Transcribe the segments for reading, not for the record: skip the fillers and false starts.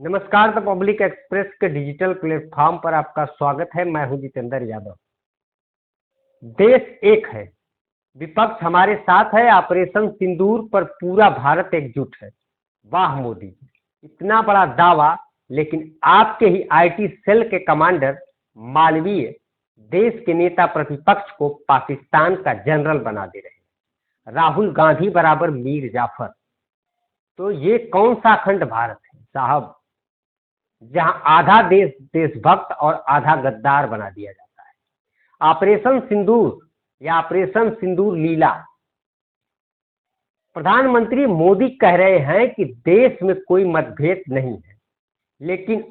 नमस्कार। The public express के digital platform पर आपका स्वागत है। मैं हूं जितेंद्र यादव। देश एक है, विपक्ष हमारे साथ है। ऑपरेशन सिंदूर पर पूरा भारत एकजुट है। वाह मोदी जी, इतना बड़ा दावा, लेकिन आपके ही आईटी सेल के कमांडर मालवीय देश के नेता प्रतिपक्ष को पाकिस्तान का जनरल बना दे रहे हैं। राहुल गांधी बराबर मीर जाफर। तो ये कौन सा अखंड भारत है साहब, जहां आधा देश देशभक्त और आधा गद्दार बना दिया जाता है। ऑपरेशन सिंदूर या ऑपरेशन सिंदूर लीला। प्रधानमंत्री मोदी कह रहे हैं कि देश में कोई मतभेद नहीं है, लेकिन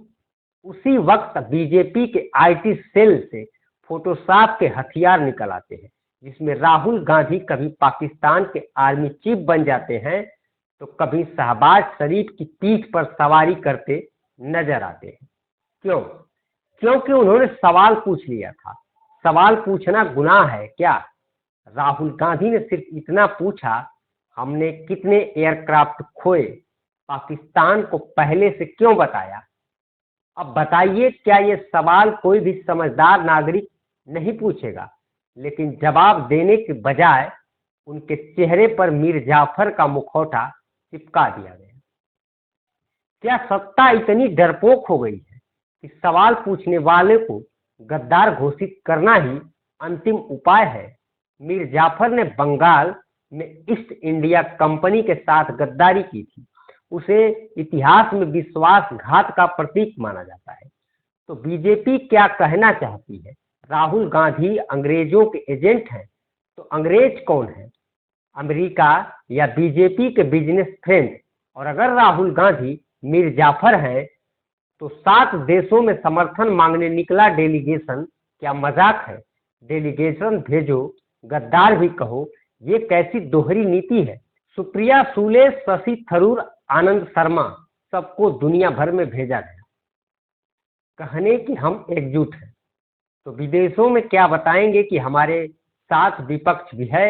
उसी वक्त बीजेपी के आईटी सेल से फोटोशॉप के हथियार निकल आते हैं, जिसमें राहुल गांधी कभी पाकिस्तान के आर्मी चीफ बन जाते हैं तो कभी शहबाज शरीफ की पीठ पर सवारी करते नजर आते हैं। क्यों? क्योंकि उन्होंने सवाल पूछ लिया था। सवाल पूछना गुनाह है क्या? राहुल गांधी ने सिर्फ इतना पूछा, हमने कितने एयरक्राफ्ट खोए, पाकिस्तान को पहले से क्यों बताया? अब बताइए, क्या ये सवाल कोई भी समझदार नागरिक नहीं पूछेगा? लेकिन जवाब देने के बजाय उनके चेहरे पर मीर जाफर का मुखौटा चिपका दिया गया। क्या सत्ता इतनी डरपोक हो गई है कि सवाल पूछने वाले को गद्दार घोषित करना ही अंतिम उपाय है? मीर जाफर ने बंगाल में ईस्ट इंडिया कंपनी के साथ गद्दारी की थी। उसे इतिहास में विश्वासघात का प्रतीक माना जाता है। तो बीजेपी क्या कहना चाहती है? राहुल गांधी अंग्रेजों के एजेंट हैं। तो अंग्रेज कौन है? अमेरिका या बीजेपी के बिजनेस फ्रेंड? और अगर राहुल गांधी मीर जाफर है तो 7 देशों में समर्थन मांगने निकला डेलीगेशन क्या मजाक है? डेलीगेशन भेजो, गद्दार भी कहो, ये कैसी दोहरी नीति है? सुप्रिया सूले, शशि थरूर, आनंद शर्मा, सबको दुनिया भर में भेजा गया कहने कि हम एकजुट हैं। तो विदेशों में क्या बताएंगे कि हमारे साथ विपक्ष भी है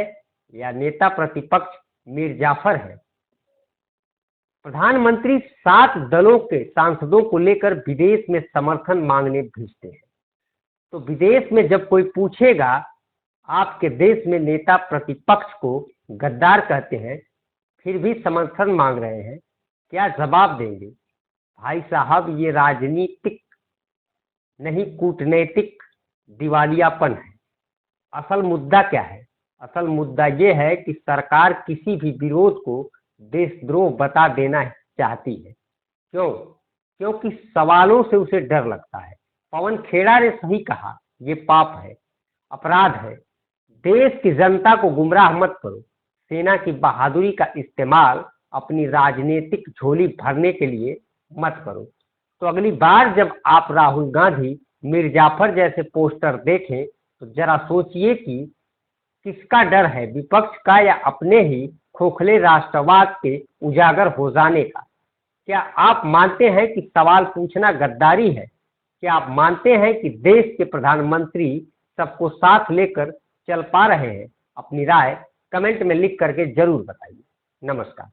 या नेता प्रतिपक्ष मीर जाफर है? प्रधानमंत्री 7 दलों के सांसदों को लेकर विदेश में समर्थन मांगने भेजते हैं। तो विदेश में जब कोई पूछेगा आपके देश में नेता प्रतिपक्ष को गद्दार कहते हैं, फिर भी समर्थन मांग रहे हैं, क्या जवाब देंगे? भाई साहब, ये राजनीतिक नहीं कूटनीतिक दिवालियापन है। असल मुद्दा क्या है? असल मुद्दा ये है कि सरकार किसी भी विरोध को देशद्रोह बता देना चाहती है। क्यों? क्योंकि सवालों से उसे डर लगता है। पवन खेड़ा ने सही कहा, ये पाप है, अपराध है। देश की जनता को गुमराह मत करो। सेना की बहादुरी का इस्तेमाल अपनी राजनीतिक झोली भरने के लिए मत करो। तो अगली बार जब आप राहुल गांधी, मीर जाफर जैसे पोस्टर देखें तो जरा सोचिए कि किसका डर है, विपक्ष का या अपने ही खोखले राष्ट्रवाद के उजागर हो जाने का? क्या आप मानते हैं कि सवाल पूछना गद्दारी है? क्या आप मानते हैं कि देश के प्रधानमंत्री सबको साथ लेकर चल पा रहे हैं? अपनी राय कमेंट में लिख करके जरूर बताइए। नमस्कार।